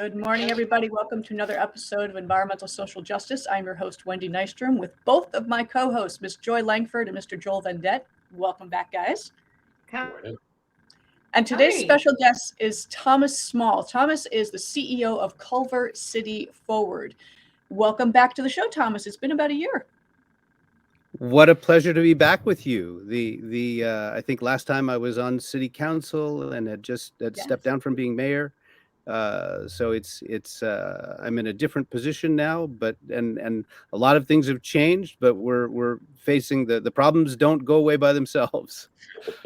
Good morning, everybody. Welcome to another episode of Environmental Social Justice. I'm your host, Wendy Nystrom, with both of my co-hosts, Ms. Joy Langford and Mr. Joel Vendette. Welcome back, guys. And today's special guest is Thomas Small. Thomas is the CEO of Culver City Forward. Welcome back to the show, Thomas. It's been about a year. What a pleasure to be back with you. I think last time I was on city council and had stepped down from being mayor. So I'm in a different position now, but and a lot of things have changed, but we're facing the problems don't go away by themselves.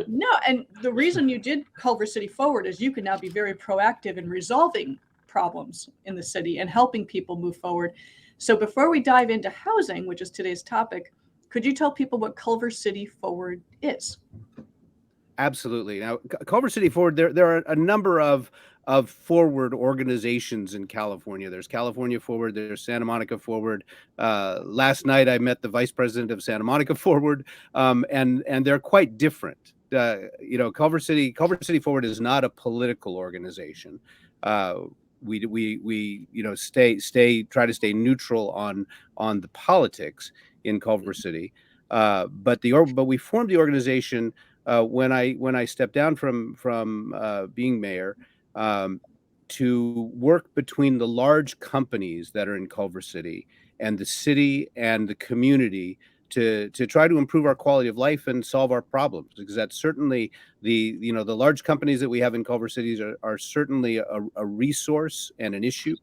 No, and the reason you did Culver City Forward is you can now be very proactive in resolving problems in the city and helping people move forward. So before we dive into housing, which is today's topic, could you tell people what Culver City Forward is? Absolutely. Now, Culver City Forward, there are a number of forward organizations in California. There's California Forward, there's Santa Monica Forward. Last night I met the vice president of Santa Monica Forward, and they're quite different. Culver City Forward is not a political organization. We try to stay neutral on the politics in Culver City, but we formed the organization when I stepped down from being mayor, to work between the large companies that are in Culver City and the city and the community to try to improve our quality of life and solve our problems, because that's certainly the large companies that we have in Culver City are certainly a resource and an issue.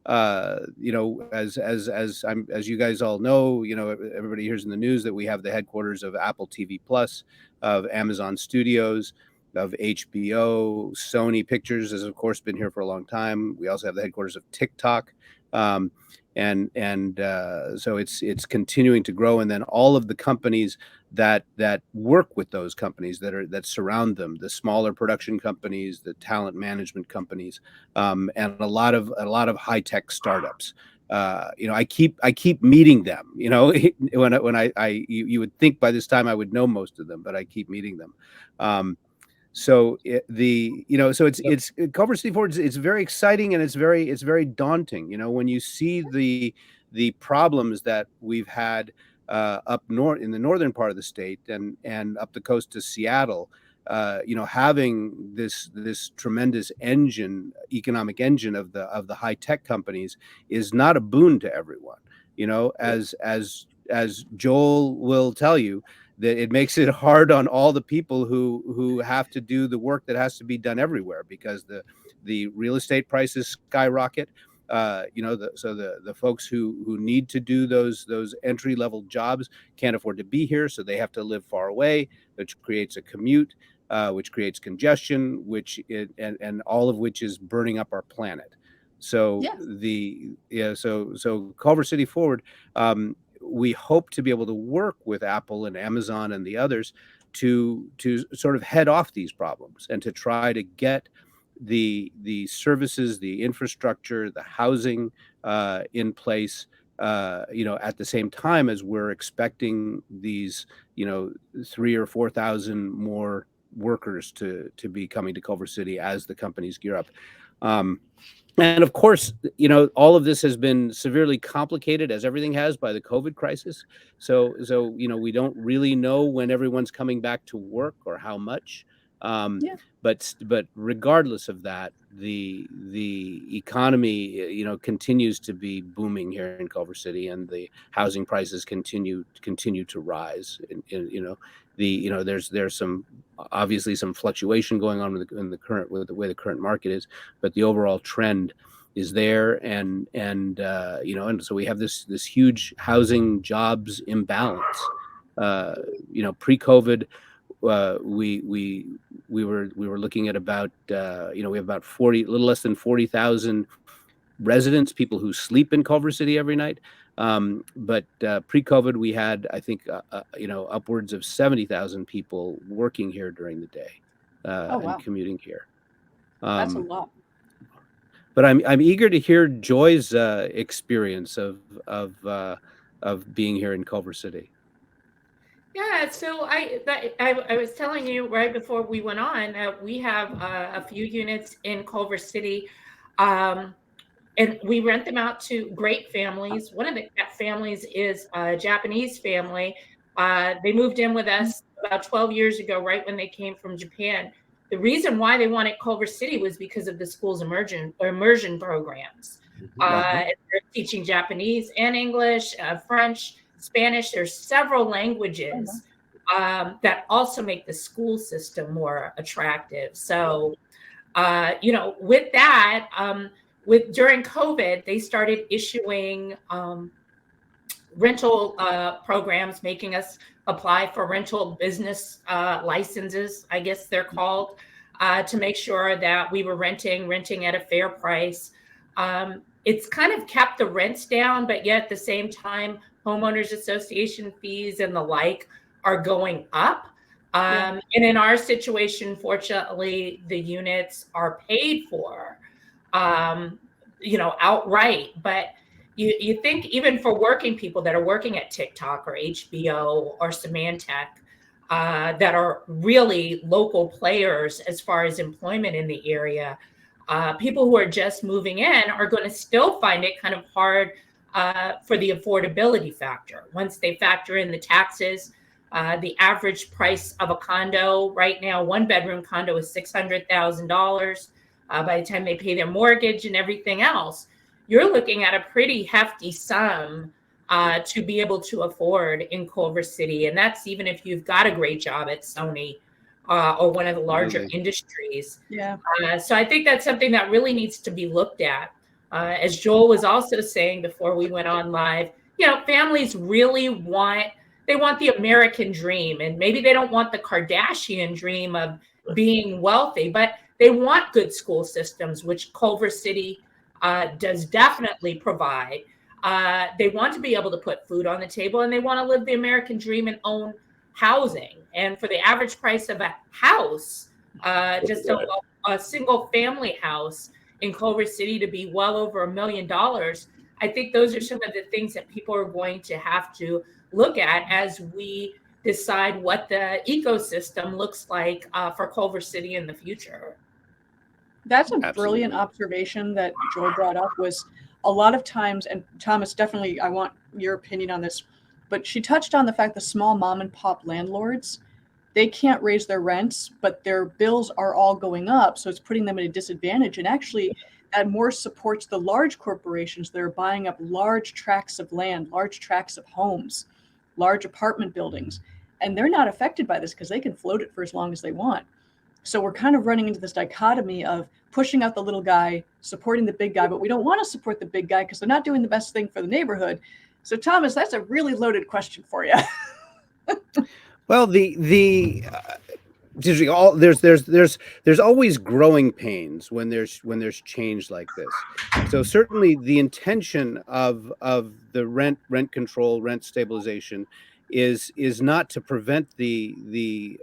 As you guys all know, everybody hears in the news that we have the headquarters of Apple TV Plus, of Amazon Studios, of HBO. Sony Pictures has of course been here for a long time. We also have the headquarters of TikTok, so it's continuing to grow. And then all of the companies that work with those companies that surround them, the smaller production companies, the talent management companies, and a lot of high tech startups. I keep meeting them. When you would think by this time I would know most of them, but I keep meeting them. So it's Culver City Forward. It's very exciting and it's very daunting. When you see the problems that we've had up north in the northern part of the state and up the coast to Seattle, having this tremendous economic engine of the high tech companies is not a boon to everyone. As Joel will tell you, that it makes it hard on all the people who have to do the work that has to be done everywhere, because the real estate prices skyrocket. So the folks who need to do those entry level jobs can't afford to be here, so they have to live far away, which creates a commute, which creates congestion, and all of which is burning up our planet. So so Culver City Forward, we hope to be able to work with Apple and Amazon and the others to sort of head off these problems and to try to get the services, the infrastructure, the housing in place, at the same time as we're expecting these, 3,000 or 4,000 more workers to be coming to Culver City as the companies gear up. And of course, all of this has been severely complicated, as everything has, by the COVID crisis. So we don't really know when everyone's coming back to work or how much. But regardless of that, the economy, continues to be booming here in Culver City, and the housing prices continue to rise. There's obviously some fluctuation going on with the way the current market is, but the overall trend is there, and so we have this huge housing jobs imbalance. Pre-COVID, we were looking at about we have about a little less than 40,000 residents, people who sleep in Culver City every night. But pre-COVID, we had, I think, upwards of 70,000 people working here during the day and commuting here. That's a lot. But I'm eager to hear Joy's experience of being here in Culver City. Yeah, so I was telling you right before we went on, we have a few units in Culver City. and we rent them out to great families. One of the families is a Japanese family. They moved in with us about 12 years ago, right when they came from Japan. The reason why they wanted Culver City was because of the school's immersion programs. They're teaching Japanese and English, French, Spanish. There's several languages that also make the school system more attractive. So, with that, during COVID, they started issuing rental programs, making us apply for rental business licenses, I guess they're called, to make sure that we were renting at a fair price. It's kind of kept the rents down, but yet at the same time, homeowners association fees and the like are going up. And in our situation, fortunately, the units are paid for, outright. But you think even for working people that are working at TikTok or HBO or Symantec, that are really local players as far as employment in the area, people who are just moving in are going to still find it kind of hard for the affordability factor. Once they factor in the taxes, the average price of a condo right now, 1-bedroom condo is $600,000. By the time they pay their mortgage and everything else, you're looking at a pretty hefty sum to be able to afford in Culver City. And that's even if you've got a great job at Sony or one of the larger industries. Yeah. So I think that's something that really needs to be looked at. As Joel was also saying before we went on live, families really want the American dream, and maybe they don't want the Kardashian dream of being wealthy, but they want good school systems, which Culver City does definitely provide. They want to be able to put food on the table, and they want to live the American dream and own housing. And for the average price of a house, just a single family house in Culver City to be well over $1 million, I think those are some of the things that people are going to have to look at as we decide what the ecosystem looks like for Culver City in the future. That's a brilliant observation that Joy brought up. Was a lot of times, and Thomas, definitely, I want your opinion on this, but she touched on the fact that small mom and pop landlords, they can't raise their rents, but their bills are all going up. So it's putting them at a disadvantage. And actually, that more supports the large corporations that are buying up large tracts of land, large tracts of homes, large apartment buildings. And they're not affected by this because they can float it for as long as they want. So we're kind of running into this dichotomy of pushing out the little guy, supporting the big guy, but we don't want to support the big guy because they're not doing the best thing for the neighborhood. So Thomas, that's a really loaded question for you. Well, there's always growing pains when there's change like this. So certainly the intention of the rent control, rent stabilization is not to prevent the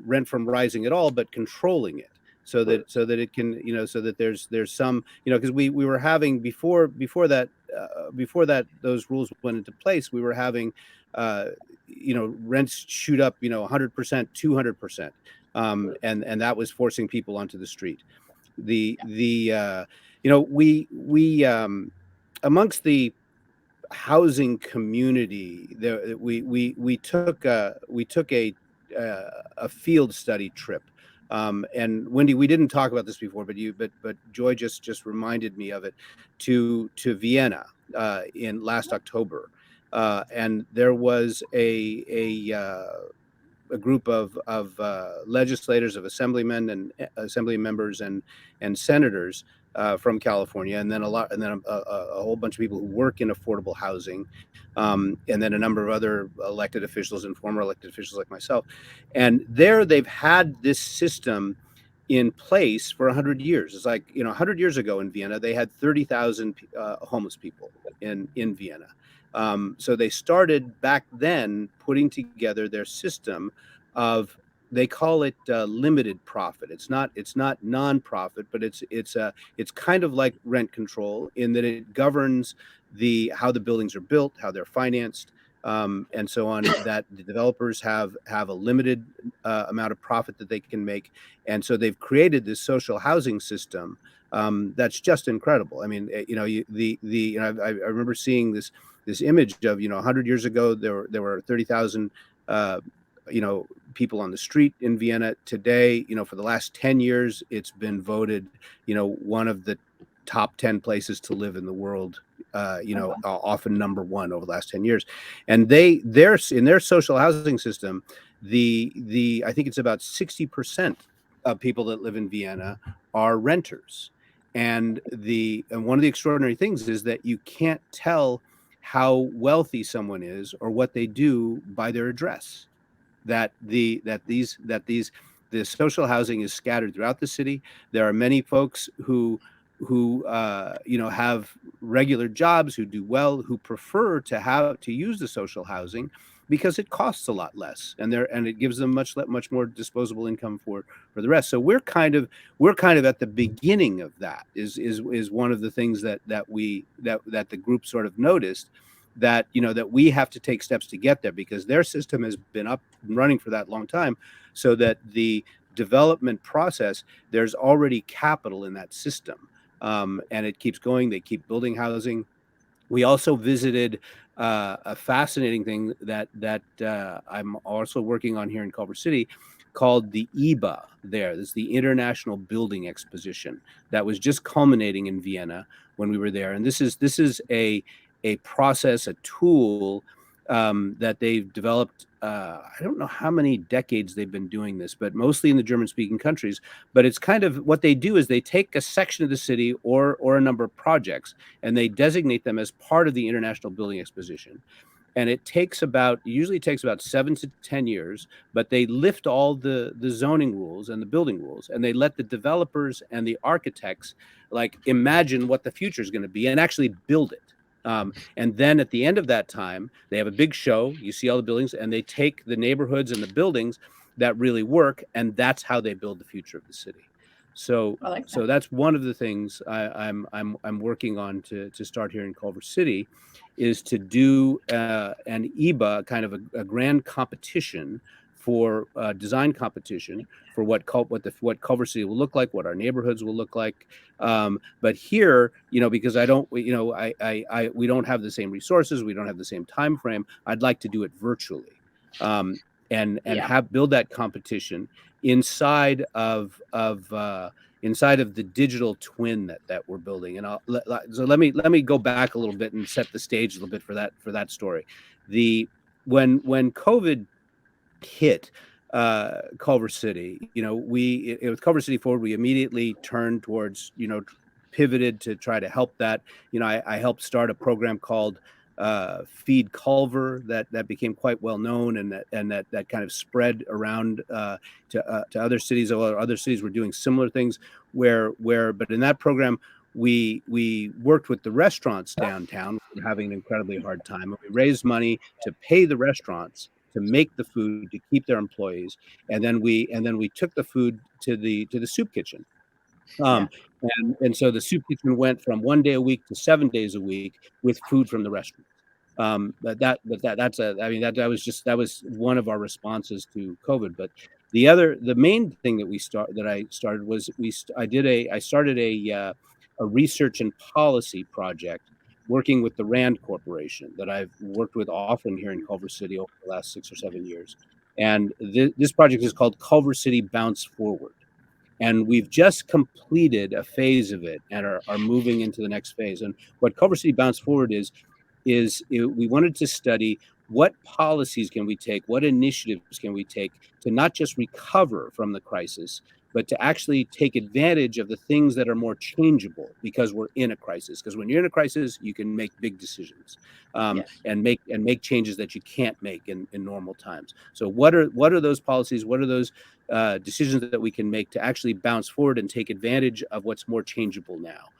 rent from rising at all, but controlling it so that it can, so that there's some, because we were having before that those rules went into place, we were having rents shoot up 100%, 200%, and that was forcing people onto the street. We amongst the housing community there, we took a field study trip, and Wendy, we didn't talk about this before, but Joy just reminded me of it, to Vienna in last October. And there was a group of legislators, of assemblymen and assembly members and senators from California, and then a whole bunch of people who work in affordable housing, and then a number of other elected officials and former elected officials like myself. And there they've had this system in place for 100 years. It's like 100 years ago in Vienna, they had 30,000 homeless people in Vienna. So they started back then putting together their system of, they call it limited profit. It's not non-profit, but it's kind of like rent control in that it governs how the buildings are built, how they're financed, and so on, that the developers have a limited amount of profit that they can make, and so they've created this social housing system that's just incredible. I mean, I remember seeing this image of 100 years ago there were 30,000 people on the street in Vienna. Today, for the last 10 years, it's been voted one of the top 10 places to live in the world, often #1 over the last 10 years. And they're in their social housing system, I think it's about 60% of people that live in Vienna are renters. And one of the extraordinary things is that you can't tell how wealthy someone is or what they do by their address. The social housing is scattered throughout the city. There are many folks who have regular jobs, who do well, who prefer to use the social housing because it costs a lot less, and it gives them much more disposable income for the rest. So we're kind of at the beginning of that. Is one of the things that the group sort of noticed, that that we have to take steps to get there, because their system has been up and running for that long time, so that the development process, there's already capital in that system, and it keeps going. They keep building housing. We also visited a fascinating thing that I'm also working on here in Culver City, called the 𝐂𝐲. This is the International Building Exposition that was just culminating in Vienna when we were there. And this is a process, a tool that they've developed. I don't know how many decades they've been doing this, but mostly in the German-speaking countries. But it's kind of what they do is they take a section of the city or a number of projects, and they designate them as part of the International Building Exposition. And it usually takes about 7 to 10 years, but they lift all the zoning rules and the building rules, and they let the developers and the architects imagine what the future is going to be and actually build it. And then at the end of that time, they have a big show. You see all the buildings, and they take the neighborhoods and the buildings that really work, and that's how they build the future of the city. So, so that's one of the things I'm working on to start here in Culver City, is to do an 𝐂𝐲, kind of a grand competition for design competition for what Culver City will look like, what our neighborhoods will look like. But here, because we don't have the same resources, we don't have the same time frame. I'd like to do it virtually, and build that competition inside of the digital twin that we're building. And so let me go back a little bit and set the stage a little bit for that story. When COVID hit Culver City, with Culver City Forward, we immediately turned towards, pivoted to try to help that. I helped start a program called Feed Culver that became quite well known, and that kind of spread around to other cities. Other cities were doing similar things but in that program, we worked with the restaurants downtown who were having an incredibly hard time, and we raised money to pay the restaurants to make the food, to keep their employees, and then we took the food to the soup kitchen. And so the soup kitchen went from 1 day a week to 7 days a week with food from the restaurant. That was one of our responses to COVID. But the main thing that I started was I started a research and policy project working with the Rand Corporation that I've worked with often here in Culver City over the last 6 or 7 years. And this project is called Culver City Bounce Forward. And we've just completed a phase of it and are moving into the next phase. And what Culver City Bounce Forward is we wanted to study what policies can we take, what initiatives can we take to not just recover from the crisis, but to actually take advantage of the things that are more changeable because we're in a crisis. Because when you're in a crisis, you can make big decisions and make changes that you can't make in normal times. So what are those policies? What are those decisions that we can make to actually bounce forward and take advantage of what's more changeable now?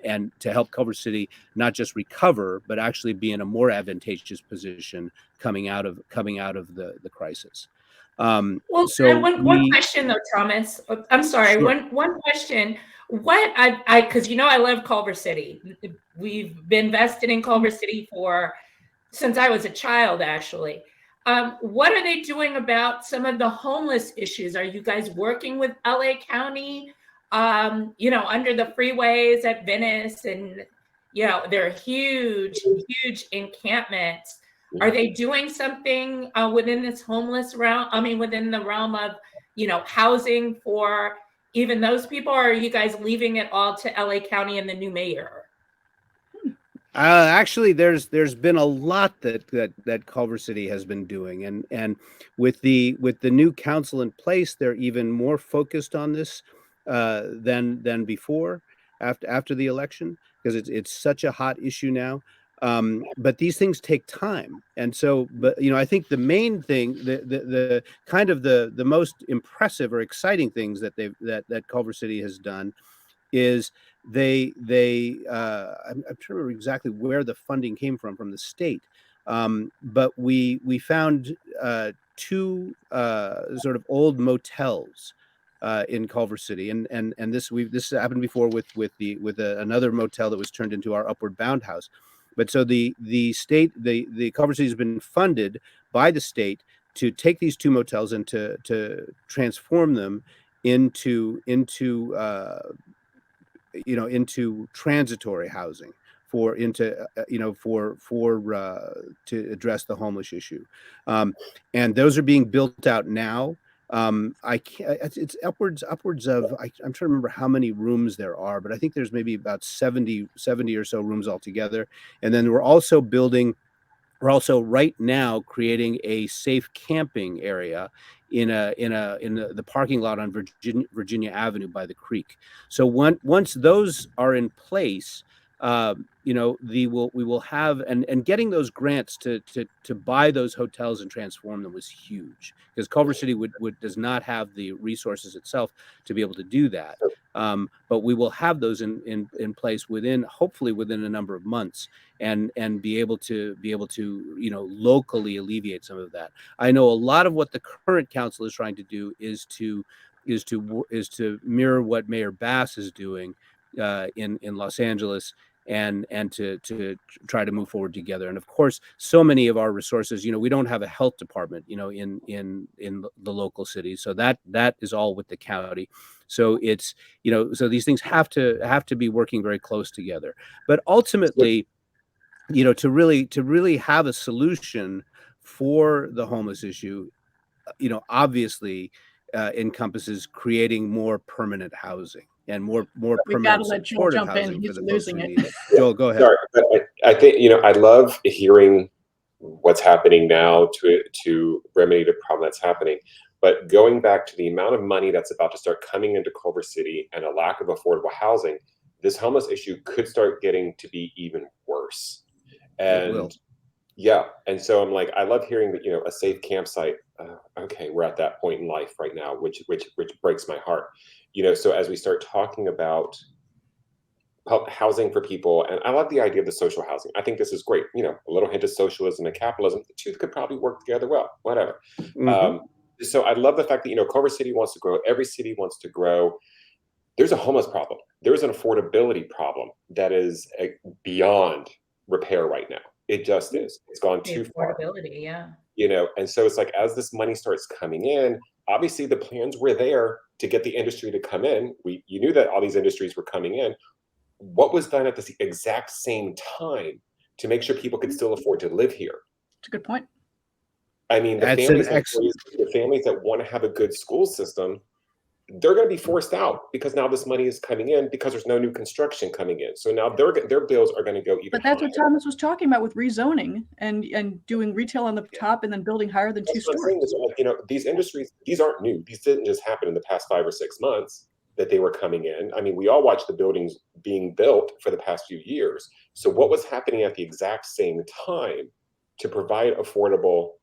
And to help Culver City not just recover, but actually be in a more advantageous position coming out of the crisis. One question though, Thomas. I'm sorry. Sure. One question. Because I love Culver City. We've been invested in Culver City for since I was a child, actually. What are they doing about some of the homeless issues? Are you guys working with LA County? Under the freeways at Venice, and there are huge, huge encampments. Are they doing something within this homeless realm? I mean, within the realm of, housing for even those people, or are you guys leaving it all to LA County and the new mayor? Actually, there's been a lot that Culver City has been doing, and with the new council in place, they're even more focused on this than before after the election, because it's such a hot issue now. But these things take time, and so, but I think the main thing, the kind of the most impressive or exciting things that Culver City has done is I'm trying to remember exactly where the funding came from the state, but we found two sort of old motels in Culver City, and this happened before with another motel that was turned into our Upward Bound house. But so the Culver City has been funded by the state to take these two motels and to transform them into transitory housing to address the homeless issue, and those are being built out now. It's upwards of, I'm trying to remember how many rooms there are, but I think there's maybe about 70 or so rooms altogether. And then we're also right now creating a safe camping area in the parking lot on Virginia Avenue by the creek. So once those are in place, we will have, and getting those grants to buy those hotels and transform them was huge, because Culver City does not have the resources itself to be able to do that. But we will have those in place hopefully within a number of months, and be able to locally alleviate some of that. I know a lot of what the current council is trying to do is to mirror what Mayor Bass is doing in Los Angeles, and to try to move forward together. And of course, so many of our resources, we don't have a health department, in the local cities, so that is all with the county. So it's so these things have to be working very close together. But ultimately, to really have a solution for the homeless issue, obviously encompasses creating more permanent housing and more We've got to permanent let Joel supportive jump in. housing for He's the folks losing who it. need it. Joel, go ahead. Sorry, but I think I love hearing what's happening now to remedy the problem that's happening. But going back to the amount of money that's about to start coming into Culver City and a lack of affordable housing, this homeless issue could start getting to be even worse. And it will. Yeah, and so I'm like, I love hearing that, a safe campsite. Okay, we're at that point in life right now, which breaks my heart. So as we start talking about housing for people, and I love the idea of the social housing. I think this is great. A little hint of socialism and capitalism. The two could probably work together well. Whatever. Mm-hmm. So I love the fact that Culver City wants to grow. Every city wants to grow. There's a homeless problem. There's an affordability problem that is beyond repair right now. It just is. It's gone too far. Affordability, yeah. And so it's like, as this money starts coming in, obviously the plans were there to get the industry to come in. You knew that all these industries were coming in. What was done at the exact same time to make sure people could still afford to live here? That's a good point. I mean, the families that want to have a good school system, they're going to be forced out, because now this money is coming in because there's no new construction coming in. So now their bills are going to go even But that's higher. what Thomas was talking about with rezoning and doing retail on the top and then building higher than That's 2 what I'm stories. saying is, these industries, these aren't new. These didn't just happen in the past 5 or 6 months that they were coming in. I mean, we all watched the buildings being built for the past few years. So what was happening at the exact same time to provide affordable,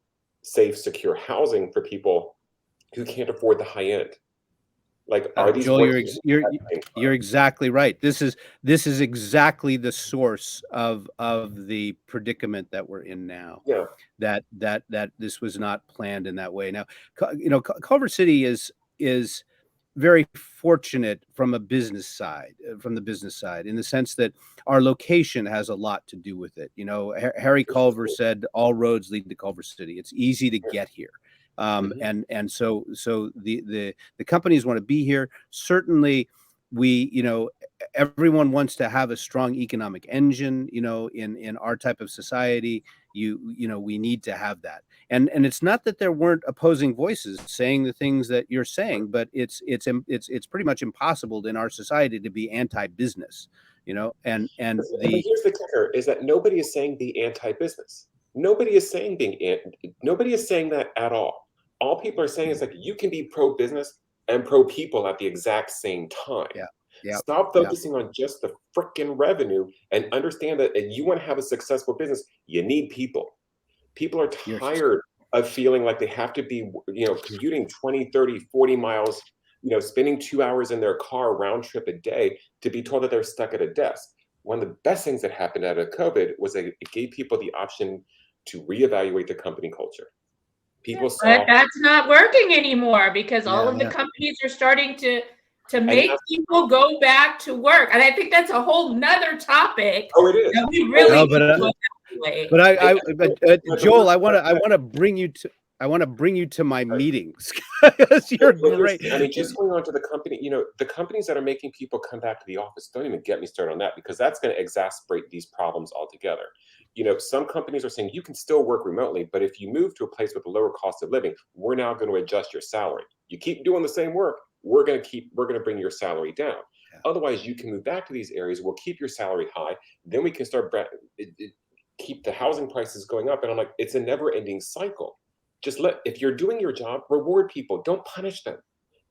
safe, secure housing for people who can't afford the high end? Like, are these Joel, you're exactly right. This is exactly the source of the predicament that we're in now. Yeah. That this was not planned in that way. Now, Culver City is very fortunate from a business side, from the business side, in the sense that our location has a lot to do with it. You know, Harry Culver said, "All roads lead to Culver City." It's easy to get here. And so the companies want to be here. Certainly, everyone wants to have a strong economic engine. In our type of society, we need to have that. And it's not that there weren't opposing voices saying the things that you're saying, but it's pretty much impossible in our society to be anti-business. And but here's the kicker: is that nobody is saying be anti-business. Nobody is saying nobody is saying that at all. All people are saying is like you can be pro-business and pro-people at the exact same time. Stop focusing on just the freaking revenue and understand that if you want to have a successful business, you need people. People are tired of feeling like they have to be, commuting 20, 30, 40 miles, spending 2 hours in their car round trip a day to be told that they're stuck at a desk. One of the best things that happened out of COVID was that it gave people the option to reevaluate their company culture. People saw but that's not working anymore because all of the companies are starting to make people go back to work. And I think that's a whole nother topic. Oh, it is. That we really but Joel, I want to bring you to my meetings because you're great. I mean, just going on to the company, the companies that are making people come back to the office, don't even get me started on that, because that's going to exacerbate these problems altogether. Some companies are saying you can still work remotely, but if you move to a place with a lower cost of living, we're now going to adjust your salary. You keep doing the same work, we're going to bring your salary down. Otherwise, you can move back to these areas. We'll keep your salary high. Then we can start keep the housing prices going up. And I'm like, it's a never-ending cycle. If you're doing your job, reward people. Don't punish them.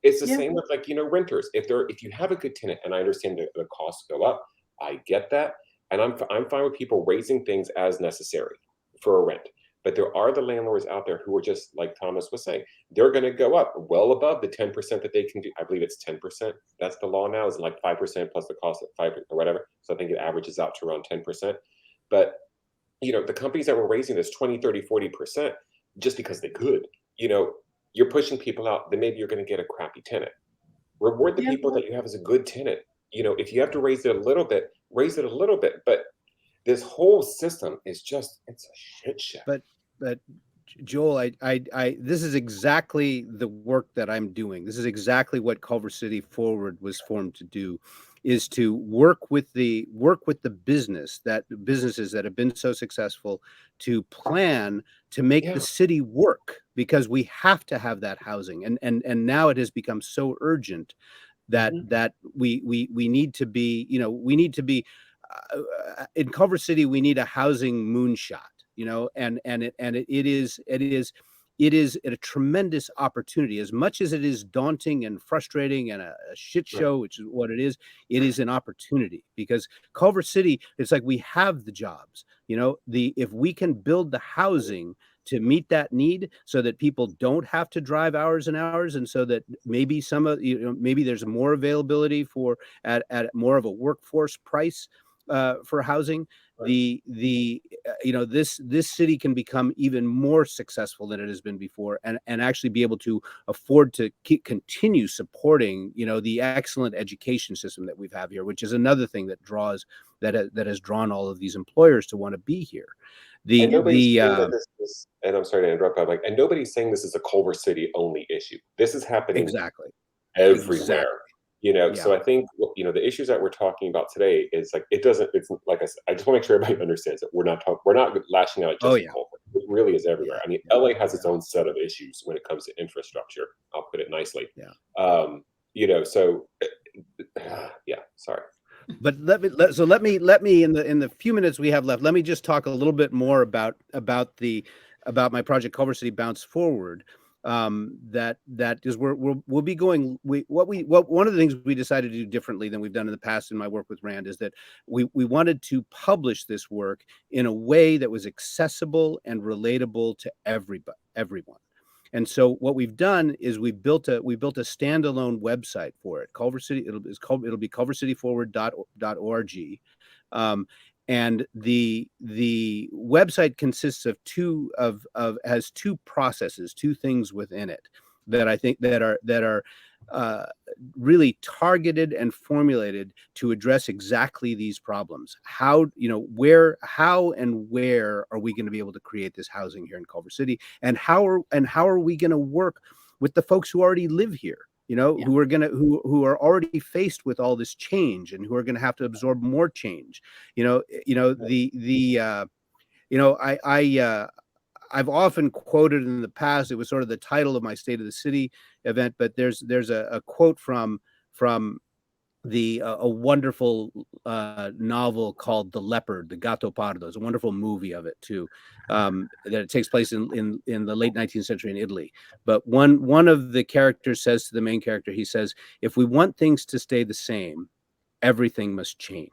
It's the same with renters. If you have a good tenant, and I understand the costs go up, I get that, and I'm fine with people raising things as necessary for a rent. But there are the landlords out there who are just like Thomas was saying, they're going to go up well above the 10% that they can do. I believe it's 10%. That's the law now, is like 5% plus the cost of 5 or whatever. So I think it averages out to around 10%. But the companies that were raising this 20, 30, 40% just because they could, you're pushing people out. Then maybe you're going to get a crappy tenant. Reward the people that you have as a good tenant. If you have to raise it a little bit, raise it a little bit. But this whole system is it's a shit show. But Joel, this is exactly the work that I'm doing. This is exactly what Culver City Forward was formed to do, is to work with the businesses that have been so successful to plan to make the city work, because we have to have that housing. And now it has become so urgent that we need to be, in Culver City, we need a housing moonshot. It is a tremendous opportunity. As much as it is daunting and frustrating and a shit show, which is what it is an opportunity, because Culver City, it's like we have the jobs. If we can build the housing to meet that need, so that people don't have to drive hours and hours, and so that maybe maybe there's more availability at more of a workforce price for housing. This city can become even more successful than it has been before, and actually be able to afford to continue supporting the excellent education system that we've here, which is another thing that has drawn all of these employers to want to be here. And I'm sorry to interrupt, but and nobody's saying this is a Culver City only issue. This is happening everywhere. So I think the issues that we're talking about today is it's like I said, I just want to make sure everybody understands that we're not lashing out just Culver. It really is everywhere. I mean, LA has its own set of issues when it comes to infrastructure. I'll put it nicely. Sorry. But let me in the few minutes we have left, let me just talk a little bit more about my project Culver City Bounce Forward. That is we'll be going. One of the things we decided to do differently than we've done in the past in my work with Rand is that we wanted to publish this work in a way that was accessible and relatable to everyone. And so what we've done is we built a standalone website for it. Culver City, it'll be culvercityforward.org. And the website consists of has two processes, two things within it. that I think that are really targeted and formulated to address exactly these problems. How and where are we going to be able to create this housing here in Culver City, and how are we going to work with the folks who already live here? Who are already faced with all this change and who are going to have to absorb more change. I've often quoted in the past, it was sort of the title of my State of the City event, but there's a quote from a wonderful novel called The Leopard, the Gatto Pardo. It's a wonderful movie of it too, that it takes place in the late 19th century in Italy. But one of the characters says to the main character, he says, if we want things to stay the same, everything must change.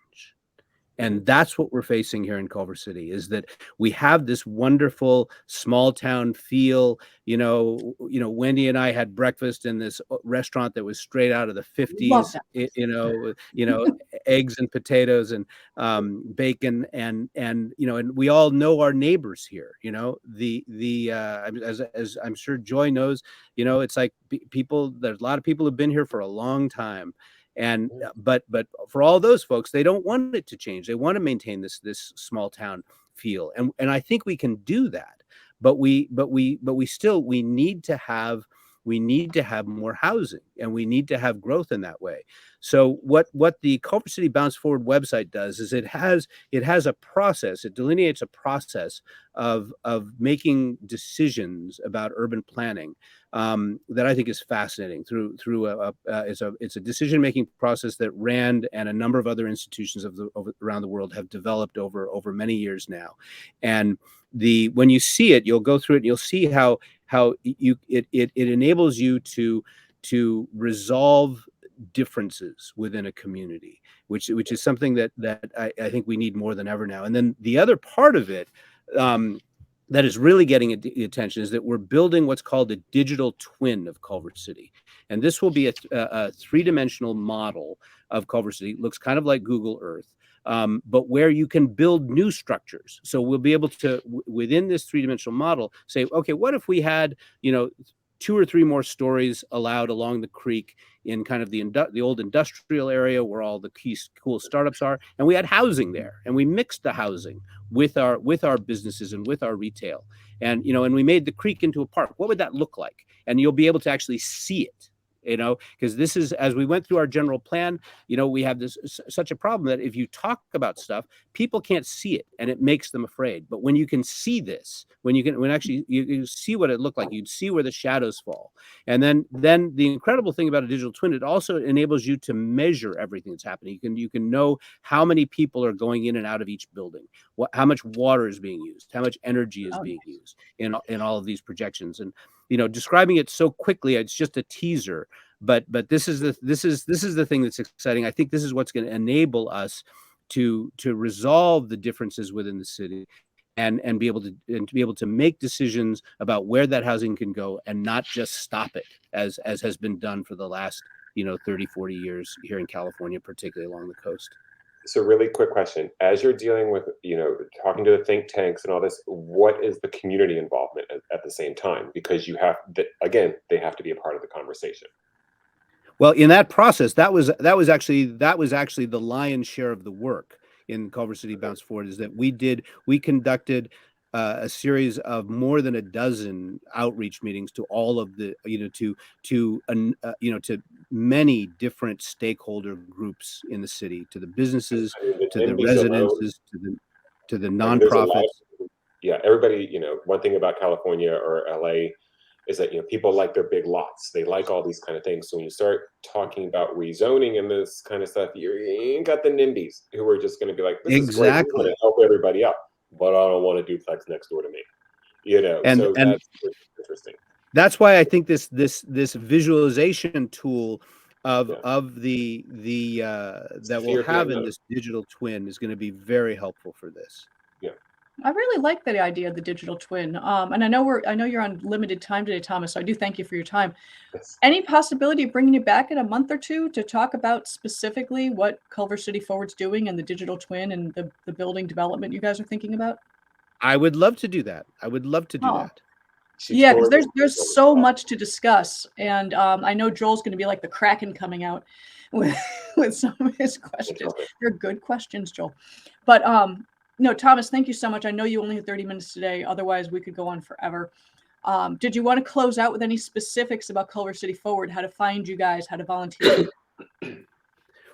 And that's what we're facing here in Culver City, is that we have this wonderful small town feel. Wendy and I had breakfast in this restaurant that was straight out of the 50s. Eggs and potatoes and bacon, and we all know our neighbors here. As I'm sure Joy knows, it's like people. There's a lot of people who've been here for a long time. And but for all those folks, they don't want it to change. They want to maintain this small town feel, and I think we can do that. But we need to have more housing, and we need to have growth in that way. So what the Culver City Bounce Forward website does is it has a process. It delineates a process of making decisions about urban planning that I think is fascinating. It's a decision making process that RAND and a number of other institutions around the world have developed over many years now. And when you see it, you'll go through it and you'll see how it enables you to resolve differences within a community, which is something that I think we need more than ever now. And then the other part of it that is really getting attention is that we're building what's called a digital twin of Culver City. And this will be a three-dimensional model of Culver City. It looks kind of like Google Earth. But where you can build new structures. So we'll be able to, within this three-dimensional model, say, okay, what if we had, 2 or 3 more stories allowed along the creek in kind of the old industrial area where all the cool startups are, and we had housing there, and we mixed the housing with our businesses and with our retail, and and we made the creek into a park. What would that look like? And you'll be able to actually see it. Because this is, as we went through our general plan, we have such a problem that if you talk about stuff, people can't see it, and it makes them afraid. But when you can see this, when actually you see what it looked like, you'd see where the shadows fall. And then the incredible thing about a digital twin, it also enables you to measure everything that's happening. You can know how many people are going in and out of each building, how much water is being used, how much energy is being used in all of these projections. And describing it so quickly, it's just a teaser. But this is the thing that's exciting. I think this is what's going to enable us to resolve the differences within the city, and be able to make decisions about where that housing can go, and not just stop it as has been done for the last 30, 40 years here in California, particularly along the coast. So really quick question. As you're dealing with, talking to the think tanks and all this, what is the community involvement at the same time? Because they have to be a part of the conversation. Well, in that process, that was actually the lion's share of the work in Culver City Bounce Forward, is that we conducted a series of more than a dozen outreach meetings to all of the to many different stakeholder groups in the city, to the businesses, to the residences, to the nonprofits. Everybody, one thing about California or LA is that people like their big lots. They like all these kind of things. So when you start talking about rezoning and this kind of stuff, you ain't got the NIMBYs who are just going to be like, this is great, we're going to help everybody out, but I don't want a duplex next door to me. And that's interesting. That's why I think this visualization tool of the that we'll have in this digital twin is going to be very helpful for this. Yeah. I really like the idea of the digital twin. And I know you're on limited time today, Thomas, so I do thank you for your time. Yes. Any possibility of bringing you back in a month or two to talk about specifically what Culver City Forward's doing and the digital twin and the building development you guys are thinking about? I would love to do that. That. Yeah, because there's so much to discuss, and I know Joel's going to be like the Kraken coming out with with some of his questions. They're good questions, Joel. But no, Thomas, thank you so much. I know you only have 30 minutes today. Otherwise, we could go on forever. Did you want to close out with any specifics about Culver City Forward? How to find you guys? How to volunteer?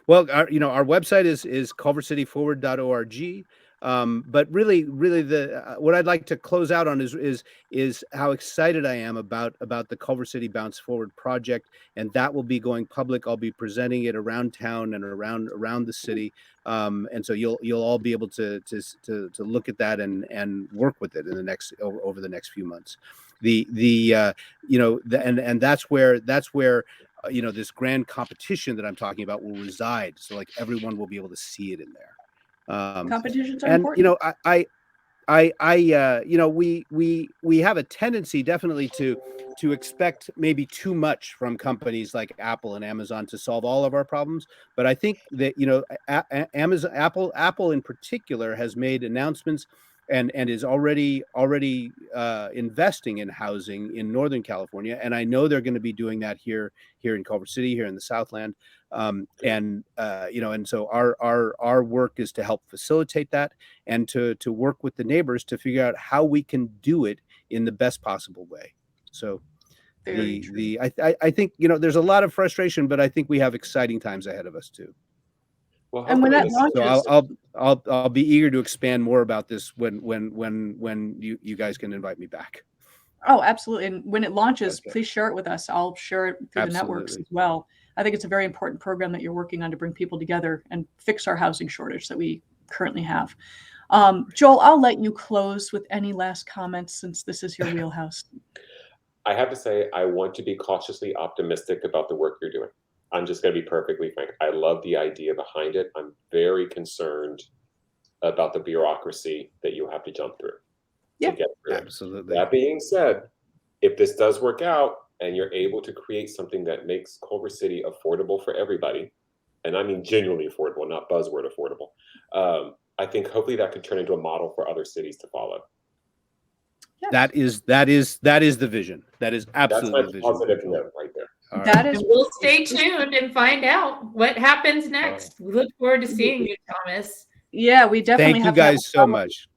Well, our website is culvercityforward.org. But really, what I'd like to close out on is how excited I am about the Culver City Bounce Forward project, and that will be going public. I'll be presenting it around town and around the city, and so you'll all be able to look at that and work with it in the next over the next few months. And that's where this grand competition that I'm talking about will reside. So like everyone will be able to see it in there. Competitions are and important. We have a tendency definitely to expect maybe too much from companies like Apple and Amazon to solve all of our problems. But I think that Apple in particular has made announcements and is already investing in housing in Northern California, and I know they're going to be doing that here in Culver City, here in the Southland, and so our work is to help facilitate that and to work with the neighbors to figure out how we can do it in the best possible way. So I think there's a lot of frustration, but I think we have exciting times ahead of us too. Well, and when that launches, so I'll be eager to expand more about this when you guys can invite me back. Oh, absolutely. And when it launches, please share it with us. I'll share it through the networks as well. I think it's a very important program that you're working on to bring people together and fix our housing shortage that we currently have. Joel, I'll let you close with any last comments since this is your wheelhouse. I have to say, I want to be cautiously optimistic about the work you're doing. I'm just going to be perfectly frank. I love the idea behind it. I'm very concerned about the bureaucracy that you have to jump through to get through it. Absolutely. That being said, if this does work out and you're able to create something that makes Culver City affordable for everybody, and I mean genuinely affordable, not buzzword affordable, I think hopefully that could turn into a model for other cities to follow. Yes. That is the vision. That is absolutely the vision. That's my positive note right there. That is. And we'll stay tuned and find out what happens next. We look forward to seeing you, Thomas. Yeah, we definitely Thank you guys so much.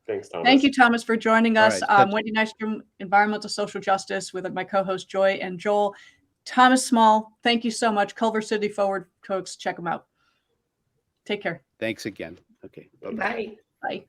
Thanks, Thomas. Thank you, Thomas, for joining us. Right. Wendy Nystrom, Environmental Social Justice, with my co-host Joy and Joel. Thomas Small, thank you so much. Culver City Forward, folks, check them out. Take care. Thanks again. Okay. Bye-bye. Bye. Bye.